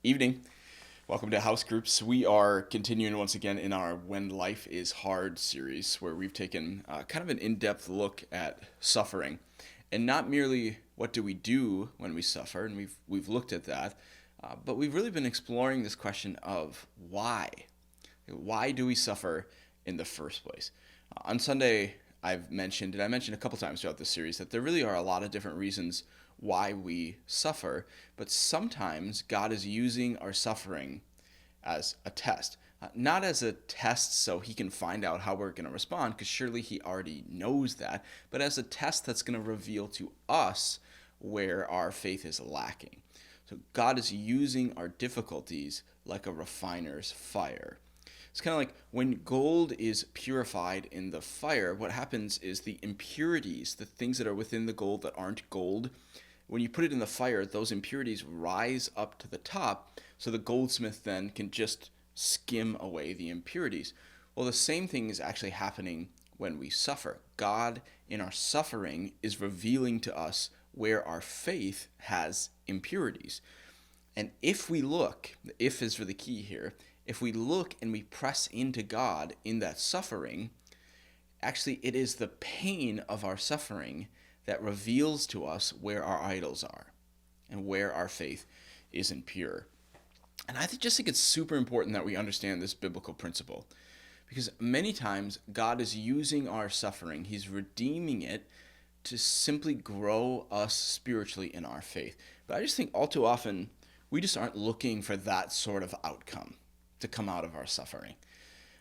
Evening. Welcome to House Groups. We are continuing once again in our When Life is Hard series, where we've taken kind of an in depth look at suffering. And not merely what do we do when we suffer, and we've looked at that, but we've really been exploring this question of why. Why do we suffer in the first place? On Sunday, I've mentioned, and I mentioned a couple times throughout this series, that there really are a lot of different reasons why we suffer, but sometimes God is using our suffering as a test. Not as a test so he can find out how we're going to respond, because surely he already knows that, but as a test that's going to reveal to us where our faith is lacking. So God is using our difficulties like a refiner's fire. It's kind of like when gold is purified in the fire, what happens is the impurities, the things that are within the gold that aren't gold, when you put it in the fire, those impurities rise up to the top, so the goldsmith then can just skim away the impurities. Well, the same thing is actually happening when we suffer. God, in our suffering, is revealing to us where our faith has impurities. And if we look, the if is really key here, if we look and we press into God in that suffering, actually it is the pain of our suffering that reveals to us where our idols are and where our faith isn't pure. And just think it's super important that we understand this biblical principle, because many times God is using our suffering, he's redeeming it to simply grow us spiritually in our faith. But I just think all too often we just aren't looking for that sort of outcome to come out of our suffering.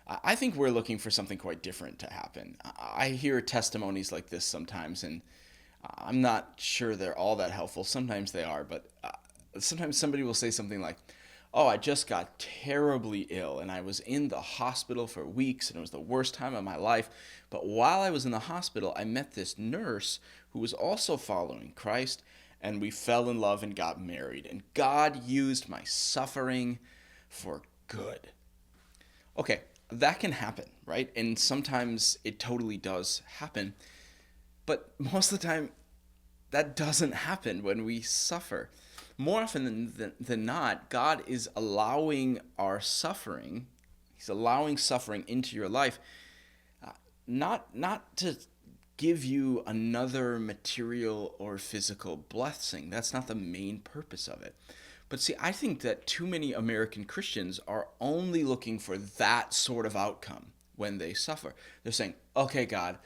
I think we're looking for something quite different to happen. I hear testimonies like this sometimes, and I'm not sure they're all that helpful. Sometimes they are, but sometimes somebody will say something like, "Oh, I just got terribly ill and I was in the hospital for weeks and it was the worst time of my life. But while I was in the hospital, I met this nurse who was also following Christ, and we fell in love and got married. And God used my suffering for good." Okay, that can happen, right? And sometimes it totally does happen. But most of the time, that doesn't happen when we suffer. More often than not, God is allowing our suffering, he's allowing suffering into your life, not to give you another material or physical blessing. That's not the main purpose of it. But see, I think that too many American Christians are only looking for that sort of outcome when they suffer. They're saying, "Okay, God,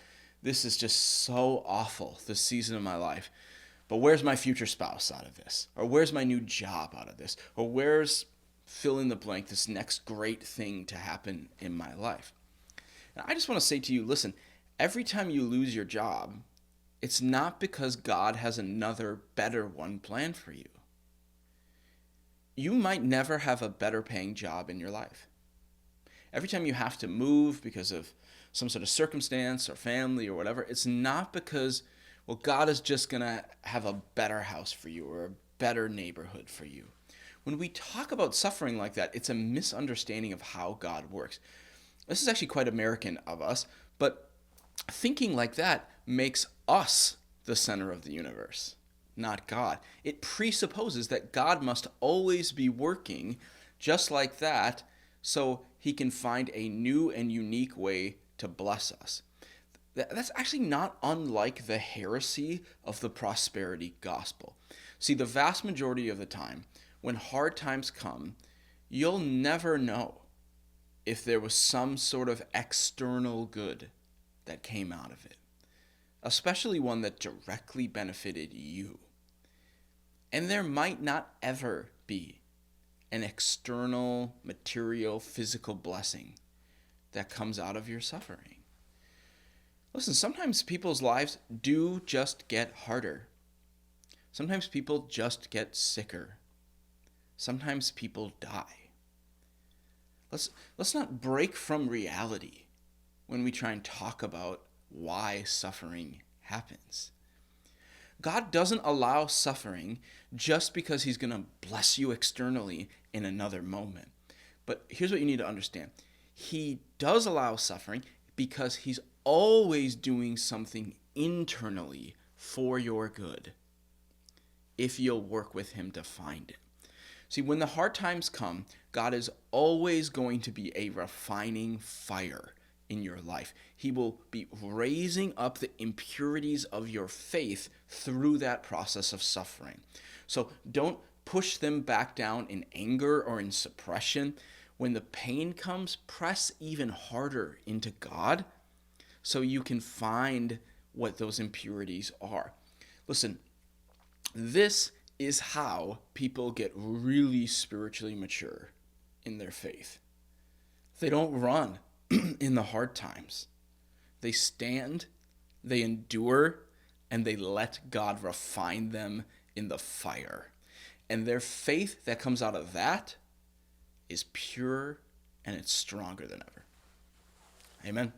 this is just so awful, this season of my life. But where's my future spouse out of this? Or where's my new job out of this? Or where's fill in the blank, this next great thing to happen in my life?" And I just want to say to you, listen, every time you lose your job, it's not because God has another better one planned for you. You might never have a better paying job in your life. Every time you have to move because of some sort of circumstance or family or whatever, it's not because, well, God is just going to have a better house for you or a better neighborhood for you. When we talk about suffering like that, it's a misunderstanding of how God works. This is actually quite American of us, but thinking like that makes us the center of the universe, not God. It presupposes that God must always be working just like that so he can find a new and unique way to bless us. That's actually not unlike the heresy of the prosperity gospel. See, the vast majority of the time, when hard times come, you'll never know if there was some sort of external good that came out of it, especially one that directly benefited you. And there might not ever be an external, material, physical blessing that comes out of your suffering. Listen, sometimes people's lives do just get harder. Sometimes people just get sicker. Sometimes people die. Let's not break from reality when we try and talk about why suffering happens. God doesn't allow suffering just because he's going to bless you externally in another moment. But here's what you need to understand. He does allow suffering because he's always doing something internally for your good if you'll work with him to find it. See, when the hard times come, God is always going to be a refining fire in your life. He will be raising up the impurities of your faith through that process of suffering. So don't push them back down in anger or in suppression. When the pain comes, press even harder into God so you can find what those impurities are. Listen, this is how people get really spiritually mature in their faith. They don't run in the hard times. They stand, they endure, and they let God refine them in the fire. And their faith that comes out of that is pure and it's stronger than ever. Amen.